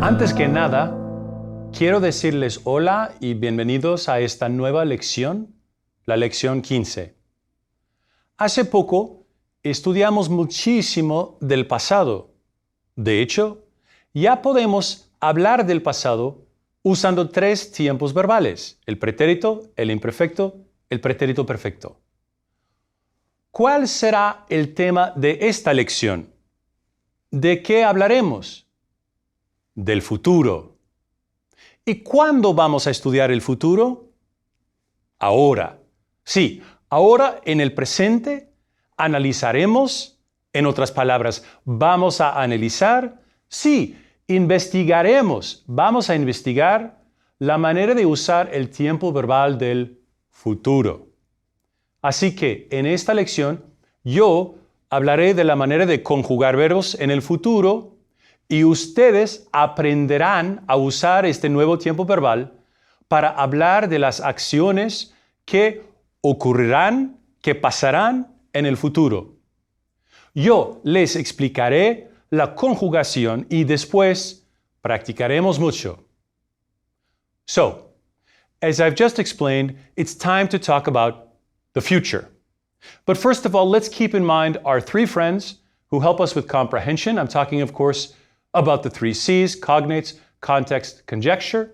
Antes que nada, quiero decirles hola y bienvenidos a esta nueva lección, la lección 15. Hace poco estudiamos muchísimo del pasado. De hecho, ya podemos hablar del pasado usando 3 tiempos verbales: el pretérito, el imperfecto, el pretérito perfecto. ¿Cuál será el tema de esta lección? ¿De qué hablaremos? Del futuro. ¿Y cuándo vamos a estudiar el futuro? Ahora. Sí, ahora en el presente analizaremos, en otras palabras, vamos a analizar, sí, investigaremos, vamos a investigar la manera de usar el tiempo verbal del futuro. Así que en esta lección yo hablaré de la manera de conjugar verbos en el futuro y ustedes aprenderán a usar este nuevo tiempo verbal para hablar de las acciones que ocurrirán, que pasarán en el futuro. Yo les explicaré la conjugación y después practicaremos mucho. So, as I've just explained, it's time to talk about the future. But first of all, let's keep in mind our 3 friends who help us with comprehension. I'm talking, of course, about the 3 C's: cognates, context, conjecture,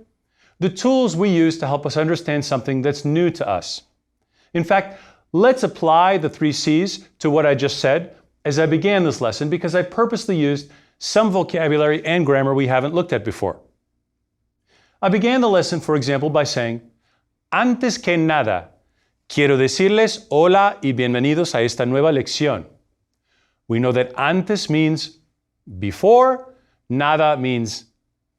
the tools we use to help us understand something that's new to us. In fact, let's apply the 3 C's to what I just said as I began this lesson, because I purposely used some vocabulary and grammar we haven't looked at before. I began the lesson, for example, by saying, antes que nada, quiero decirles hola y bienvenidos a esta nueva lección. We know that antes means before, nada means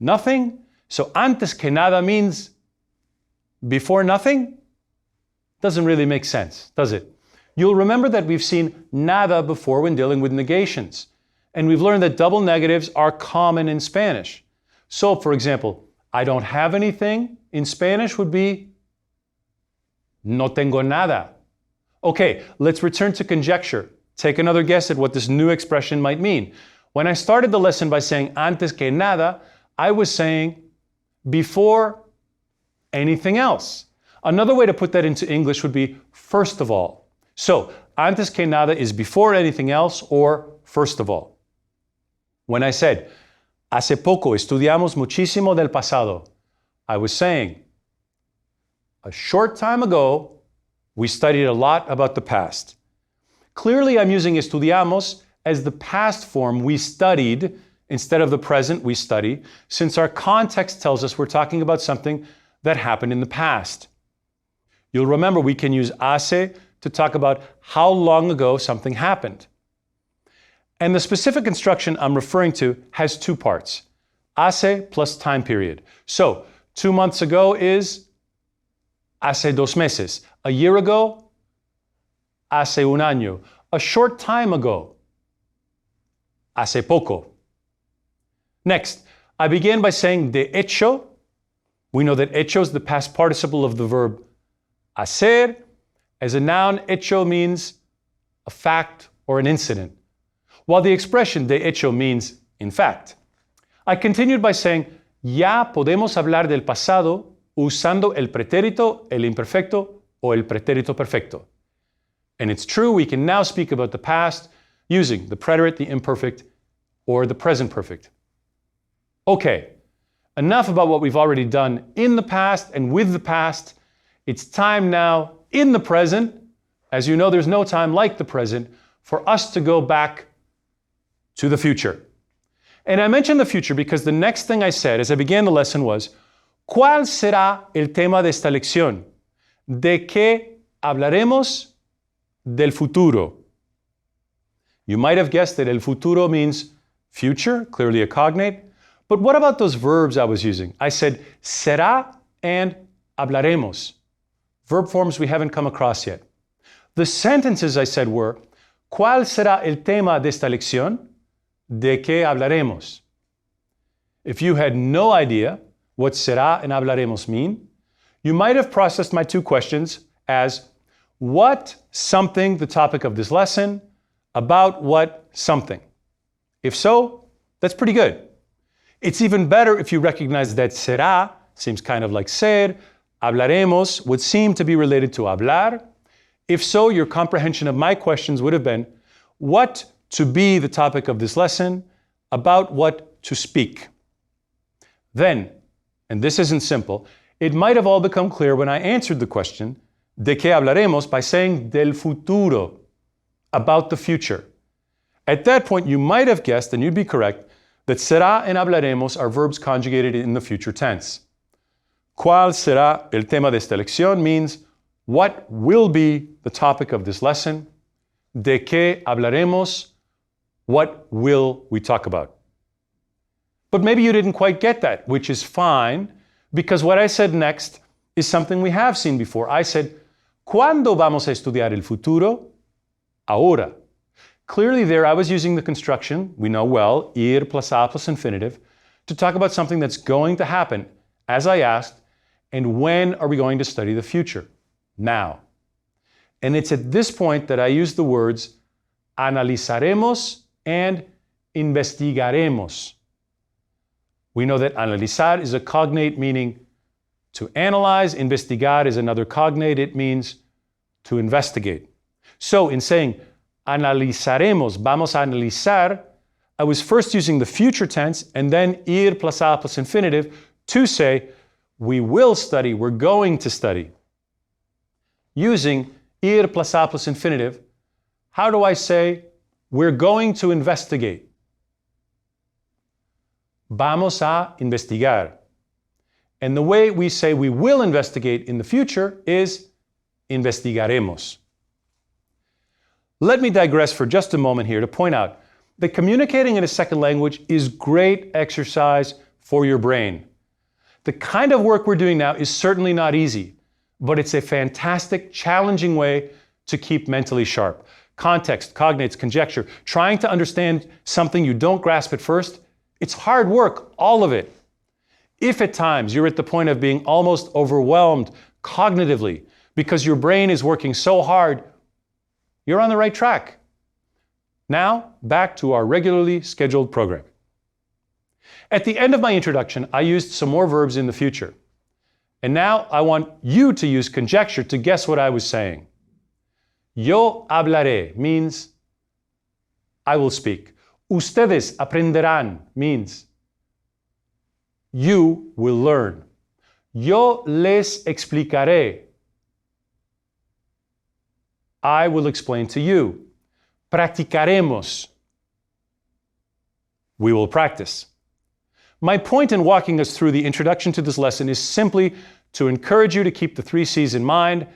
nothing. So antes que nada means before nothing? Doesn't really make sense, does it? You'll remember that we've seen nada before when dealing with negations. And we've learned that double negatives are common in Spanish. So, for example, I don't have anything in Spanish would be no tengo nada. Okay, let's return to conjecture. Take another guess at what this new expression might mean. When I started the lesson by saying antes que nada, I was saying before anything else. Another way to put that into English would be first of all. So, antes que nada is before anything else or first of all. When I said, hace poco estudiamos muchísimo del pasado, I was saying, a short time ago, we studied a lot about the past. Clearly, I'm using estudiamos as the past form, we studied, instead of the present, we study, since our context tells us we're talking about something that happened in the past. You'll remember we can use hace to talk about how long ago something happened. And the specific instruction I'm referring to has 2 parts, hace plus time period. So, 2 months ago is hace 2 meses. A year ago, hace un año. A short time ago, hace poco. Next, I began by saying de hecho. We know that hecho is the past participle of the verb hacer. As a noun, hecho means a fact or an incident, while the expression de hecho means in fact. I continued by saying, ya podemos hablar del pasado usando el pretérito, el imperfecto, o el pretérito perfecto. And it's true, we can now speak about the past using the preterite, the imperfect, or the present perfect. Okay, enough about what we've already done in the past and with the past. It's time now, in the present, as you know, there's no time like the present, for us to go back to the future. And I mentioned the future because the next thing I said as I began the lesson was, ¿cuál será el tema de esta lección? ¿De qué hablaremos? Del futuro. You might have guessed that el futuro means future, clearly a cognate. But what about those verbs I was using? I said será and hablaremos. Verb forms we haven't come across yet. The sentences I said were, ¿cuál será el tema de esta lección? ¿De qué hablaremos? If you had no idea what será and hablaremos mean, you might have processed my 2 questions as, what something the topic of this lesson, about what something. If so, that's pretty good. It's even better if you recognize that será seems kind of like ser, hablaremos would seem to be related to hablar. If so, your comprehension of my questions would have been, what to be the topic of this lesson, about what to speak. Then, and this isn't simple, it might have all become clear when I answered the question, ¿de qué hablaremos?, by saying del futuro, about the future. At that point, you might have guessed, and you'd be correct, that será and hablaremos are verbs conjugated in the future tense. ¿Cuál será el tema de esta lección? Means, what will be the topic of this lesson? ¿De qué hablaremos? What will we talk about? But maybe you didn't quite get that, which is fine, because what I said next is something we have seen before. I said, ¿cuándo vamos a estudiar el futuro? Ahora. Clearly there I was using the construction, we know well, ir plus a plus infinitive, to talk about something that's going to happen, as I asked, and when are we going to study the future? Now. And it's at this point that I use the words analizaremos and investigaremos. We know that analizar is a cognate meaning to analyze, investigar is another cognate, it means to investigate. So in saying analizaremos, vamos a analizar, I was first using the future tense and then ir plus a plus infinitive to say we will study, we're going to study. Using ir plus a plus infinitive, how do I say we're going to investigate? Vamos a investigar. And the way we say we will investigate in the future is investigaremos. Let me digress for just a moment here to point out that communicating in a second language is great exercise for your brain. The kind of work we're doing now is certainly not easy, but it's a fantastic, challenging way to keep mentally sharp. Context, cognates, conjecture, trying to understand something you don't grasp at first, it's hard work, all of it. If at times you're at the point of being almost overwhelmed cognitively because your brain is working so hard, you're on the right track. Now, back to our regularly scheduled program. At the end of my introduction, I used some more verbs in the future. And now I want you to use conjecture to guess what I was saying. Yo hablaré means I will speak. Ustedes aprenderán means you will learn. Yo les explicaré. I will explain to you. Practicaremos. We will practice. My point in walking us through the introduction to this lesson is simply to encourage you to keep the 3 C's in mind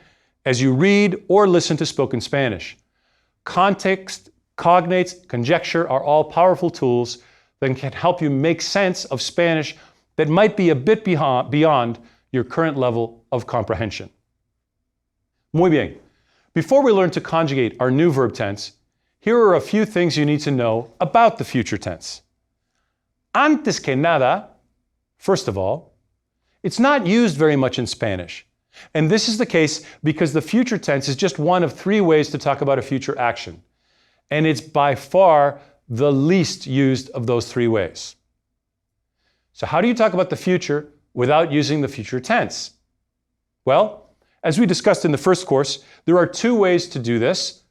as you read or listen to spoken Spanish. Context, cognates, conjecture are all powerful tools that can help you make sense of Spanish that might be a bit beyond your current level of comprehension. Muy bien. Before we learn to conjugate our new verb tense, here are a few things you need to know about the future tense. Antes que nada, first of all, it's not used very much in Spanish. And this is the case because the future tense is just one of 3 ways to talk about a future action. And it's by far the least used of those 3 ways. So how do you talk about the future without using the future tense? Well, as we discussed in the first course, there are 2 ways to do this.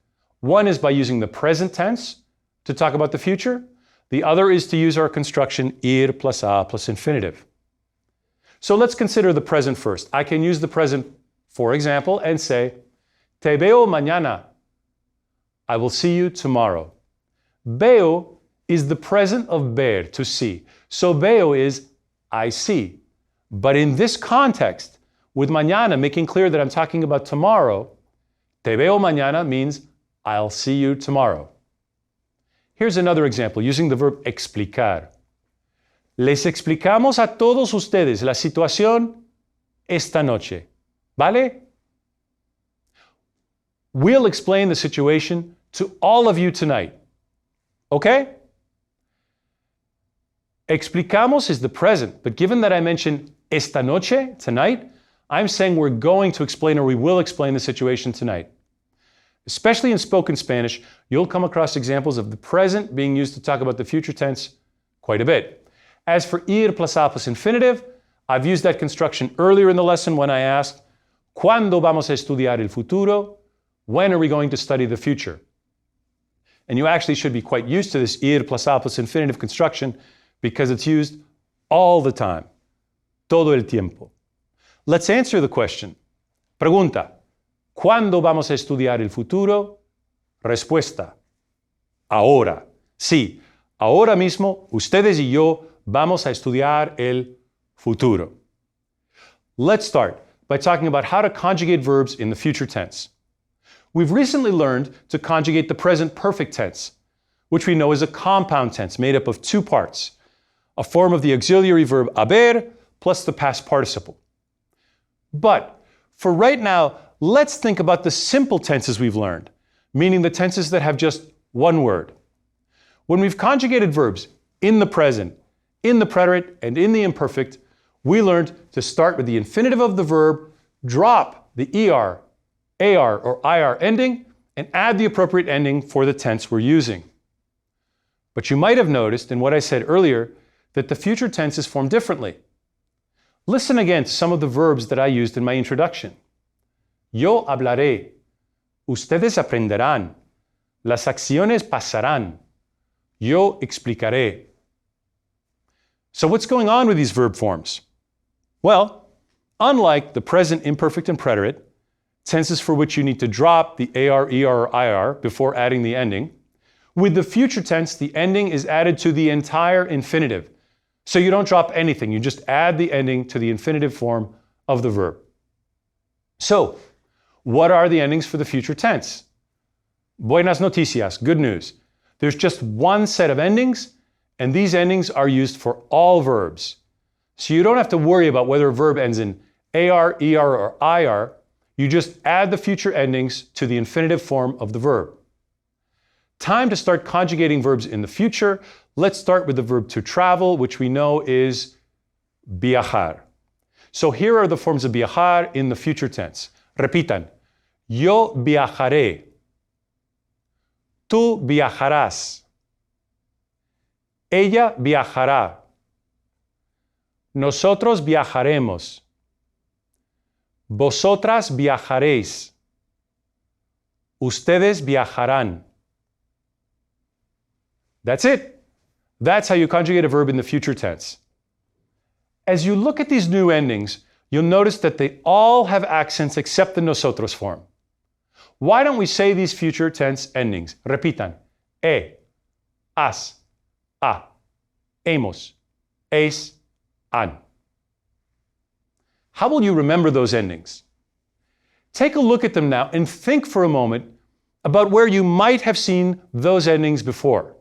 One is by using the present tense to talk about the future. The other is to use our construction ir plus a plus infinitive. So let's consider the present first. I can use the present, for example, and say, te veo mañana. I will see you tomorrow. Veo is the present of ver, to see. So veo is I see. But in this context, with mañana making clear that I'm talking about tomorrow, te veo mañana means I'll see you tomorrow. Here's another example using the verb explicar. Les explicamos a todos ustedes la situación esta noche. ¿Vale? We'll explain the situation to all of you tonight. Okay? Explicamos is the present, but given that I mentioned esta noche, tonight, I'm saying we're going to explain or we will explain the situation tonight. Especially in spoken Spanish, you'll come across examples of the present being used to talk about the future tense quite a bit. As for ir plus a plus infinitive, I've used that construction earlier in the lesson when I asked, ¿Cuándo vamos a estudiar el futuro? When are we going to study the future? And you actually should be quite used to this ir plus a plus infinitive construction because it's used all the time. Todo el tiempo. Let's answer the question. Pregunta. ¿Cuándo vamos a estudiar el futuro? Respuesta. Ahora. Sí, ahora mismo ustedes y yo vamos a estudiar el futuro. Let's start by talking about how to conjugate verbs in the future tense. We've recently learned to conjugate the present perfect tense, which we know is a compound tense made up of two parts, a form of the auxiliary verb haber plus the past participle. But for right now, let's think about the simple tenses we've learned, meaning the tenses that have just one word. When we've conjugated verbs in the present, in the preterite, and in the imperfect, we learned to start with the infinitive of the verb, drop the er, ar, or ir ending, and add the appropriate ending for the tense we're using. But you might have noticed in what I said earlier that the future tense is formed differently. Listen again to some of the verbs that I used in my introduction. Yo hablaré. Ustedes aprenderán. Las acciones pasarán. Yo explicaré. So what's going on with these verb forms? Well, unlike the present, imperfect, and preterite, tenses for which you need to drop the ar, er, or ir before adding the ending, with the future tense, the ending is added to the entire infinitive. So you don't drop anything, you just add the ending to the infinitive form of the verb. So, what are the endings for the future tense? Buenas noticias, good news. There's just one set of endings, and these endings are used for all verbs. So you don't have to worry about whether a verb ends in ar, er, or ir. You just add the future endings to the infinitive form of the verb. Time to start conjugating verbs in the future. Let's start with the verb to travel, which we know is viajar. So here are the forms of viajar in the future tense. Repitan. Yo viajaré. Tú viajarás. Ella viajará. Nosotros viajaremos. Vosotras viajaréis. Ustedes viajarán. That's it. That's how you conjugate a verb in the future tense. As you look at these new endings, you'll notice that they all have accents except the nosotros form. Why don't we say these future tense endings? Repitan. Has, a, hemos, es, han. How will you remember those endings? Take a look at them now and think for a moment about where you might have seen those endings before.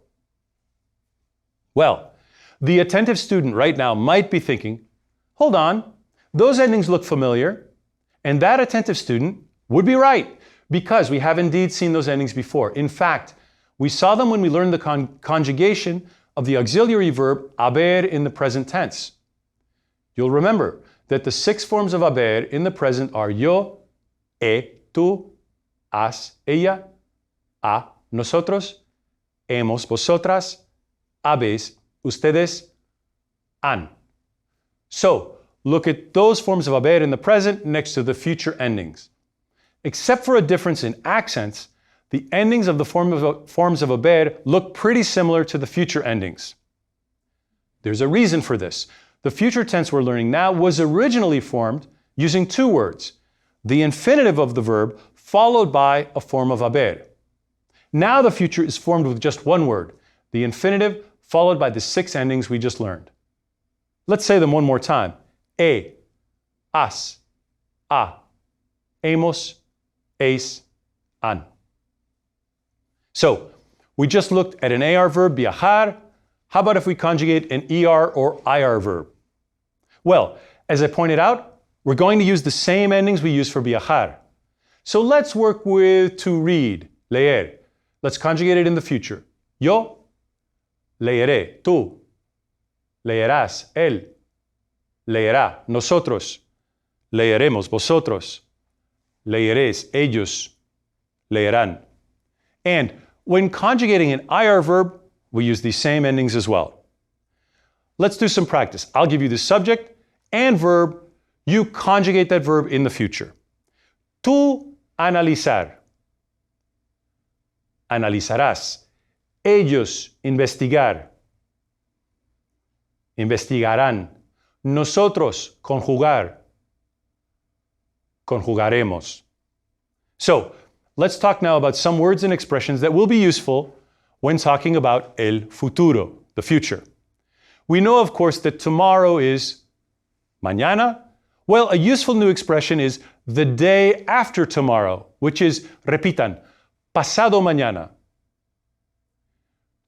Well, the attentive student right now might be thinking, hold on, those endings look familiar, and that attentive student would be right, because we have indeed seen those endings before. In fact, we saw them when we learned the conjugation of the auxiliary verb haber in the present tense. You'll remember that the 6 forms of haber in the present are yo, tú, has, ella, a, nosotros, hemos, vosotras, habéis, ustedes, han. So, look at those forms of haber in the present next to the future endings. Except for a difference in accents, the endings of the forms of haber look pretty similar to the future endings. There's a reason for this. The future tense we're learning now was originally formed using 2 words, the infinitive of the verb followed by a form of haber. Now the future is formed with just 1 word, the infinitive followed by the 6 endings we just learned. Let's say them one more time. Has, a, hemos, es, han. So, we just looked at an AR verb, viajar. How about if we conjugate an ER or IR verb? Well, as I pointed out, we're going to use the same endings we use for viajar. So let's work with to read, leer. Let's conjugate it in the future. Yo leeré, tú leerás, él leerá, nosotros leeremos, vosotros leeréis, ellos leerán. And when conjugating an IR verb, we use these same endings as well. let's do some practice. I'll give you the subject and verb. You conjugate that verb in the future. Tú analizar. Analizarás. Ellos investigar. Investigarán. Nosotros conjugar. Conjugaremos. So, let's talk now about some words and expressions that will be useful when talking about el futuro, the future. We know, of course, that tomorrow is mañana. Well, a useful new expression is the day after tomorrow, which is, repitan, pasado mañana.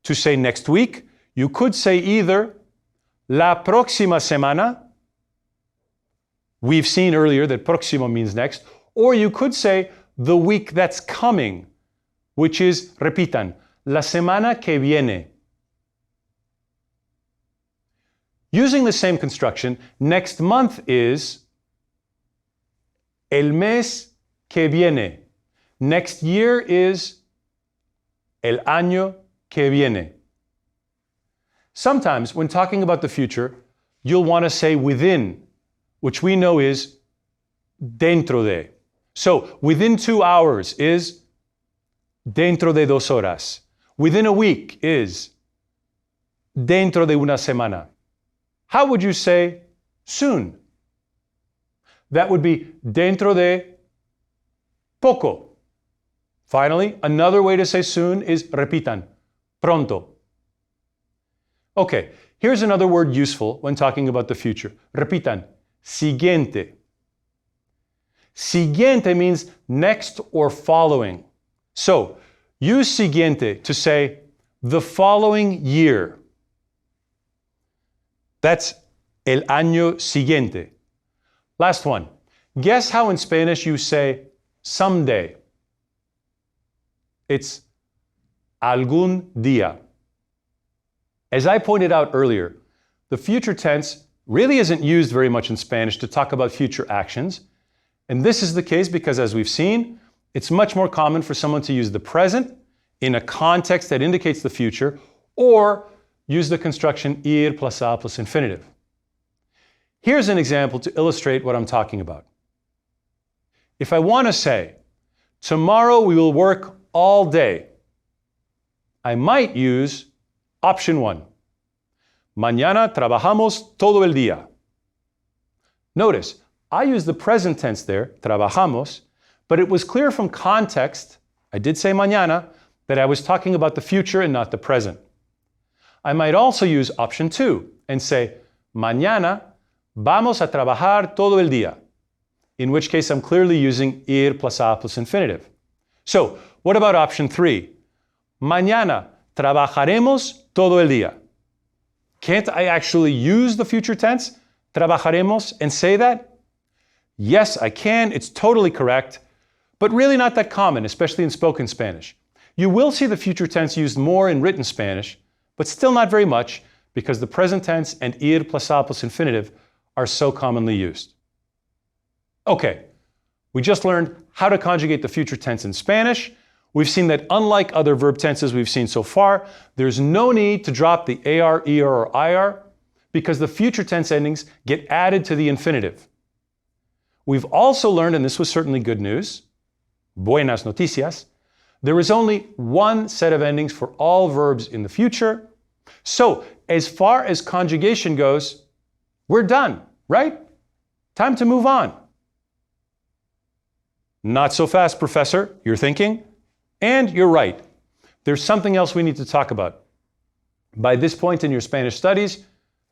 To say next week, you could say either la próxima semana. We've seen earlier that próximo means next. Or you could say the week that's coming, which is, repitan, la semana que viene. Using the same construction, next month is el mes que viene. Next year is el año que viene. Sometimes, when talking about the future, you'll want to say within, which we know is dentro de. So, within 2 hours is dentro de 2 horas. Within a week is dentro de una semana. How would you say soon? That would be dentro de poco. Finally, another way to say soon is repitan, pronto. Okay, here's another word useful when talking about the future. Repitan, siguiente. Siguiente means next or following. So, use siguiente to say the following year. That's el año siguiente. Last one. Guess how in Spanish you say someday? It's algún día. As I pointed out earlier, the future tense really isn't used very much in Spanish to talk about future actions. And this is the case because, as we've seen, it's much more common for someone to use the present in a context that indicates the future, or use the construction ir plus a plus infinitive. Here's an example to illustrate what I'm talking about. If I want to say, tomorrow we will work all day, I might use option 1. Mañana trabajamos todo el día. Notice, I used the present tense there, trabajamos, but it was clear from context, I did say mañana, that I was talking about the future and not the present. I might also use option 2 and say, mañana vamos a trabajar todo el día, in which case I'm clearly using ir plus a plus infinitive. So, what about option 3? Mañana trabajaremos todo el día. Can't I actually use the future tense, trabajaremos, and say that? Yes, I can. It's totally correct, but really not that common, especially in spoken Spanish. You will see the future tense used more in written Spanish, but still not very much because the present tense and ir plus a plus infinitive are so commonly used. Okay, we just learned how to conjugate the future tense in Spanish. We've seen that unlike other verb tenses we've seen so far, there's no need to drop the AR, ER, or IR because the future tense endings get added to the infinitive. We've also learned, and this was certainly good news, buenas noticias, there is only one set of endings for all verbs in the future. So, as far as conjugation goes, we're done, right? Time to move on. Not so fast, Professor, you're thinking. And you're right. There's something else we need to talk about. By this point in your Spanish studies,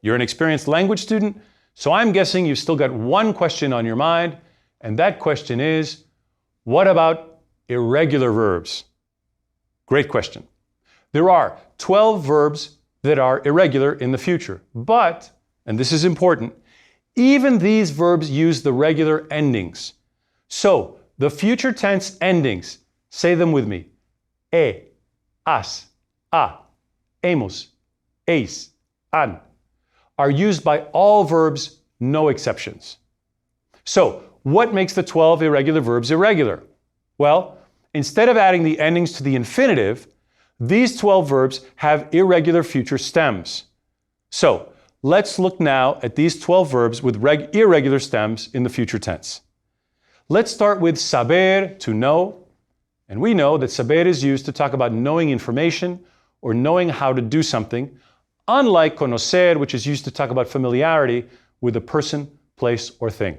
you're an experienced language student, so I'm guessing you've still got one question on your mind, and that question is, what about irregular verbs? Great question. There are 12 verbs that are irregular in the future, but, and this is important, even these verbs use the regular endings. So, the future tense endings, say them with me, has, a, hemos, eis, han, are used by all verbs, no exceptions. So, what makes the 12 irregular verbs irregular? Well, instead of adding the endings to the infinitive, these 12 verbs have irregular future stems. So, let's look now at these 12 verbs with irregular stems in the future tense. Let's start with saber, to know. And we know that saber is used to talk about knowing information or knowing how to do something, unlike conocer, which is used to talk about familiarity with a person, place, or thing.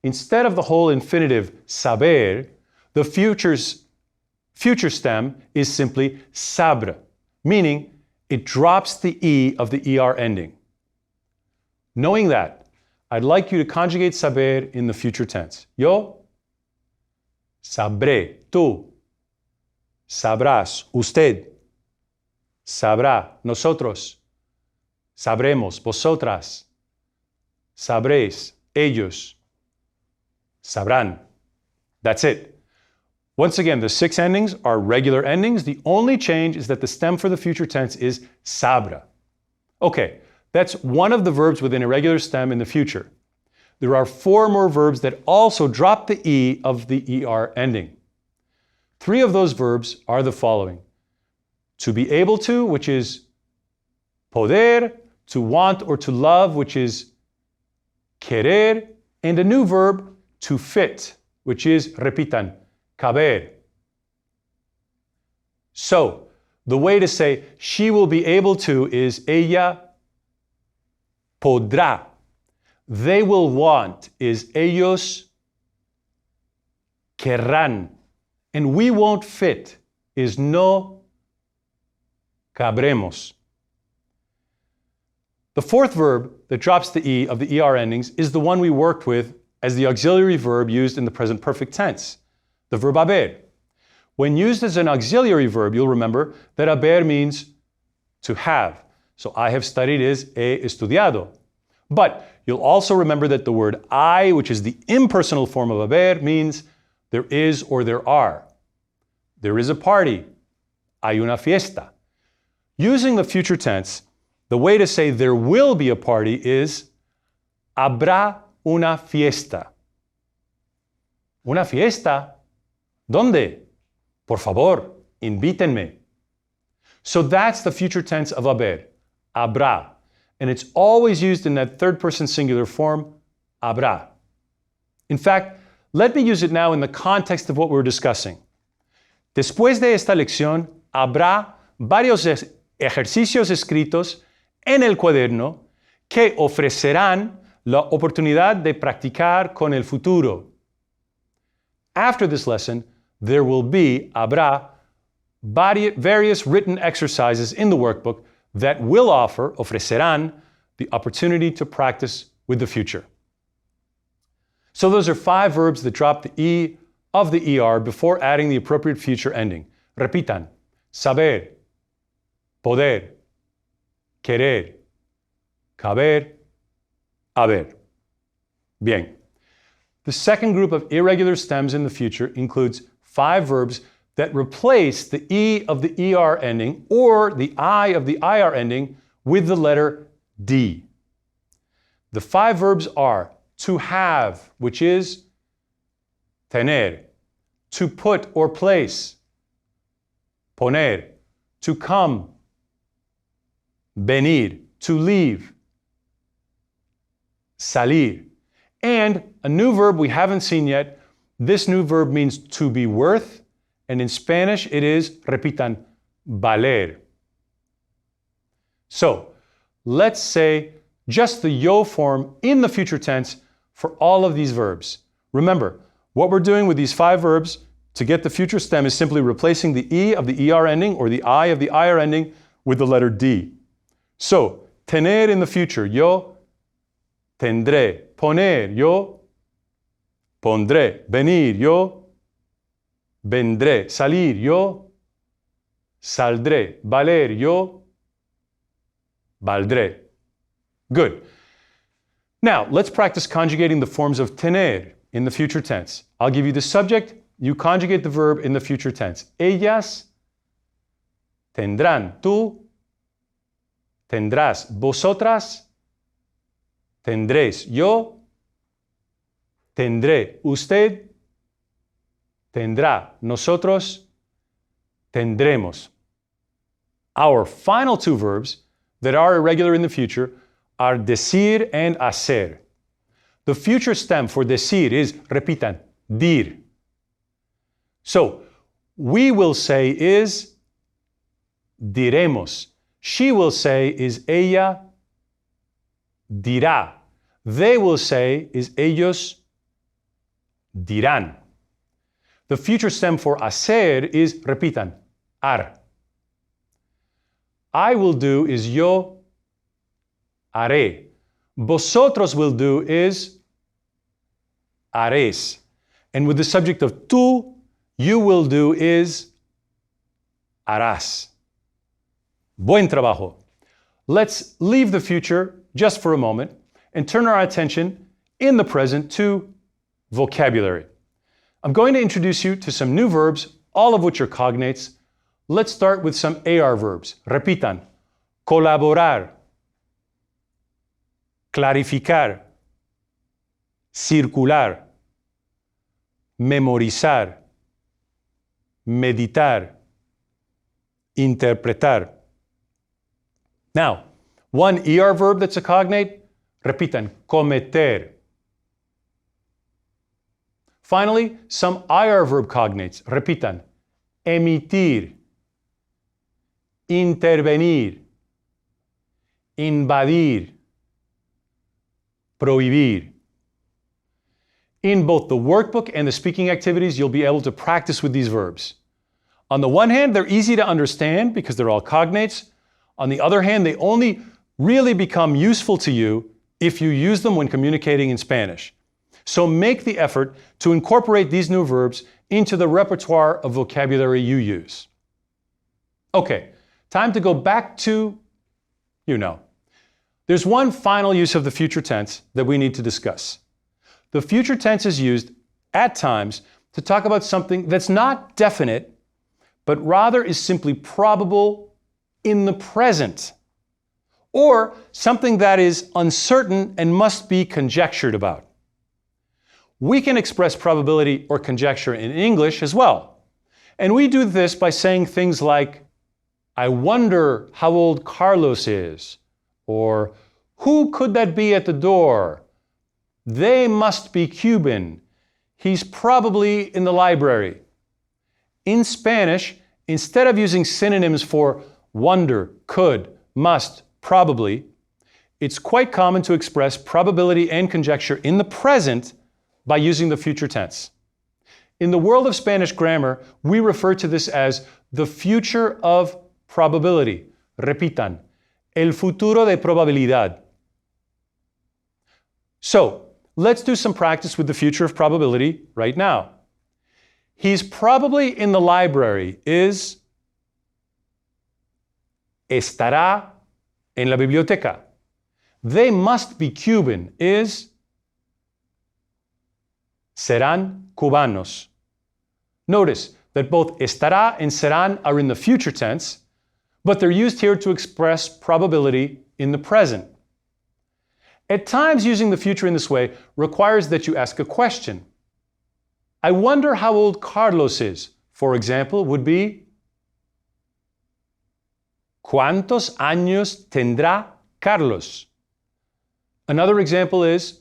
Instead of the whole infinitive saber, the future stem is simply sabre, meaning it drops the E of the ER ending. Knowing that, I'd like you to conjugate saber in the future tense. Yo sabré, tú. Sabrás, usted. Sabrá, nosotros. Sabremos, vosotras. Sabréis, ellos. Sabrán. That's it. Once again, the 6 endings are regular endings. The only change is that the stem for the future tense is sabra. Okay, that's one of the verbs with an irregular stem in the future. There are 4 more verbs that also drop the E of the ER ending. 3 of those verbs are the following. To be able to, which is poder, to want or to love, which is querer, and a new verb, to fit, which is, repitan, caber. So, the way to say she will be able to is ella podrá. They will want is ellos querrán. And we won't fit is no cabremos. The 4th verb that drops the E of the ER endings is the one we worked with as the auxiliary verb used in the present perfect tense, the verb haber. When used as an auxiliary verb, you'll remember that haber means to have. So I have studied is he estudiado. But you'll also remember that the word I, which is the impersonal form of haber, means there is or there are. There is a party. Hay una fiesta. Using the future tense, the way to say there will be a party is habrá una fiesta. ¿Una fiesta? ¿Dónde? Por favor, invítenme. So that's the future tense of haber, habrá. And it's always used in that third person singular form, habrá. In fact, let me use it now in the context of what we're discussing. Después de esta lección, habrá varios ejercicios escritos en el cuaderno que ofrecerán la oportunidad de practicar con el futuro. After this lesson, there will be, habrá, various written exercises in the workbook that will offer, ofrecerán, the opportunity to practice with the future. So those are 5 verbs that drop the E of the ER before adding the appropriate future ending. Repitan, saber, poder, querer, caber, haber. Bien. The second group of irregular stems in the future includes 5 verbs that replace the E of the ER ending or the I of the IR ending with the letter D. The 5 verbs are to have, which is tener, to put or place, poner, to come, venir, to leave, salir. And a new verb we haven't seen yet. This new verb means to be worth, and in Spanish it is, repitan, valer. So, let's say just the yo form in the future tense for all of these verbs. Remember, what we're doing with these 5 verbs to get the future stem is simply replacing the E of the ER ending or the I of the IR ending with the letter D. So, tener in the future, yo tendré. Poner, yo pondré. Venir, yo vendré. Salir, yo saldré. Valer, yo valdré. Good. Now, let's practice conjugating the forms of tener in the future tense. I'll give you the subject, you conjugate the verb in the future tense. Ellas tendrán. Tú tendrás. Vosotras tendréis. Yo tendré. Usted tendrá. Nosotros tendremos. Our final 2 verbs, that are irregular in the future are decir and hacer. The future stem for decir is, repitan, dir. So, we will say is diremos. She will say is ella dirá. They will say is ellos dirán. The future stem for hacer is, repitan, har. I will do is yo haré. Vosotros will do is haréis. And with the subject of tú, you will do is harás. Buen trabajo. Let's leave the future just for a moment and turn our attention in the present to vocabulary. I'm going to introduce you to some new verbs, all of which are cognates. Let's start with some AR verbs. Repitan. Colaborar. Clarificar. Circular. Memorizar. Meditar. Interpretar. Now, one ER verb that's a cognate, repitan, cometer. Finally, some IR verb cognates, repitan, emitir, intervenir, invadir, prohibir. In both the workbook and the speaking activities, you'll be able to practice with these verbs. On the one hand, they're easy to understand because they're all cognates. On the other hand, they only really become useful to you if you use them when communicating in Spanish. So make the effort to incorporate these new verbs into the repertoire of vocabulary you use. Okay, time to go back to, There's one final use of the future tense that we need to discuss. The future tense is used at times to talk about something that's not definite, but rather is simply probable in the present, or something that is uncertain and must be conjectured about. We can express probability or conjecture in English as well. And we do this by saying things like, I wonder how old Carlos is, or who could that be at the door? They must be Cuban. He's probably in the library. In Spanish, instead of using synonyms for wonder, could, must, probably, it's quite common to express probability and conjecture in the present by using the future tense. In the world of Spanish grammar, we refer to this as the future of probability. Repitan, el futuro de probabilidad. So, let's do some practice with the future of probability right now. He's probably in the library is estará en la biblioteca. They must be Cuban is serán cubanos. Notice that both estará and serán are in the future tense, but they're used here to express probability in the present. At times, using the future in this way requires that you ask a question. I wonder how old Carlos is, for example, would be ¿Cuántos años tendrá Carlos? Another example is,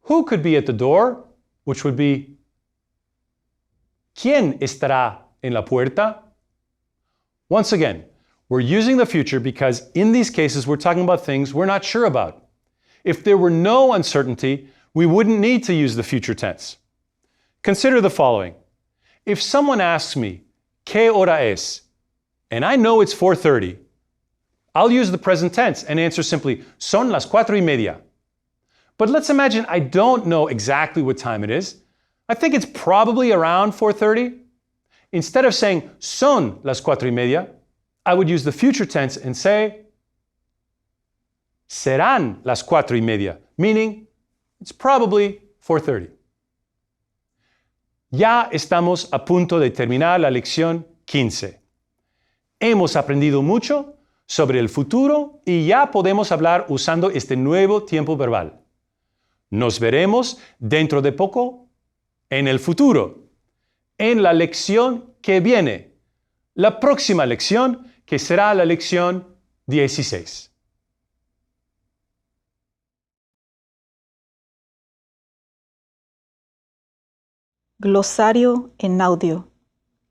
who could be at the door? Which would be, ¿Quién estará en la puerta? Once again, we're using the future because in these cases we're talking about things we're not sure about. If there were no uncertainty, we wouldn't need to use the future tense. Consider the following. If someone asks me, ¿Qué hora es? And I know it's 4:30, I'll use the present tense and answer simply, son las 4:30. But let's imagine I don't know exactly what time it is. I think it's probably around 4:30. Instead of saying, son las 4:30, I would use the future tense and say, serán las 4:30, meaning it's probably 4:30. Ya estamos a punto de terminar la lección 15. Hemos aprendido mucho sobre el futuro y ya podemos hablar usando este nuevo tiempo verbal. Nos veremos dentro de poco en el futuro, en la lección que viene, la próxima lección que será la lección 16. Glosario en audio.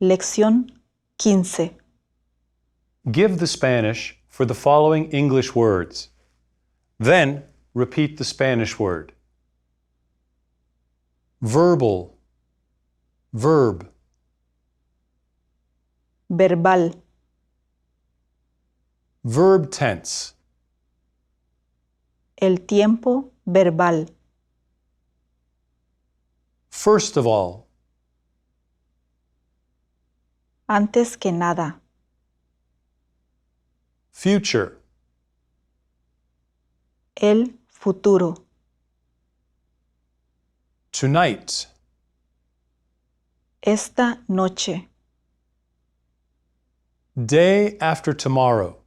Lección 15. Give the Spanish for the following English words. Then repeat the Spanish word. Verbal, verb. Verbal. Verb tense. El tiempo verbal. First of all. Antes que nada. Future. El futuro. Tonight. Esta noche. Day after tomorrow.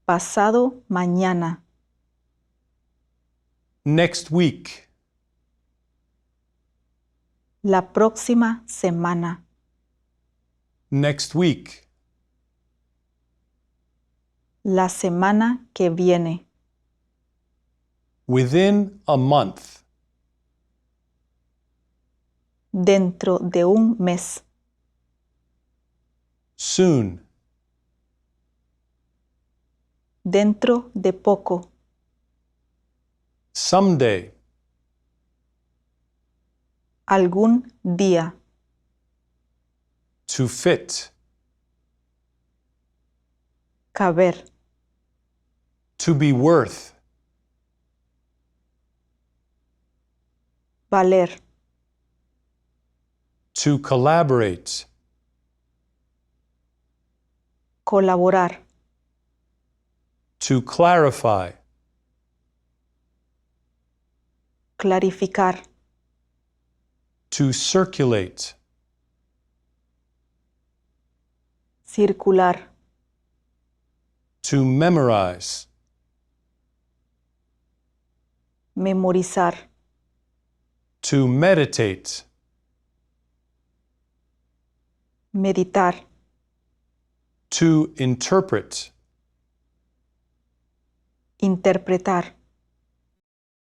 Pasado mañana. Next week. La próxima semana. Next week. La semana que viene. Within a month. Dentro de un mes. Soon. Dentro de poco. Someday. Algún día. To fit. Caber. To be worth. Valer. To collaborate. Colaborar. To clarify. Clarificar. To circulate. Circular. To memorize. Memorizar. To meditate. Meditar. To interpret. Interpretar.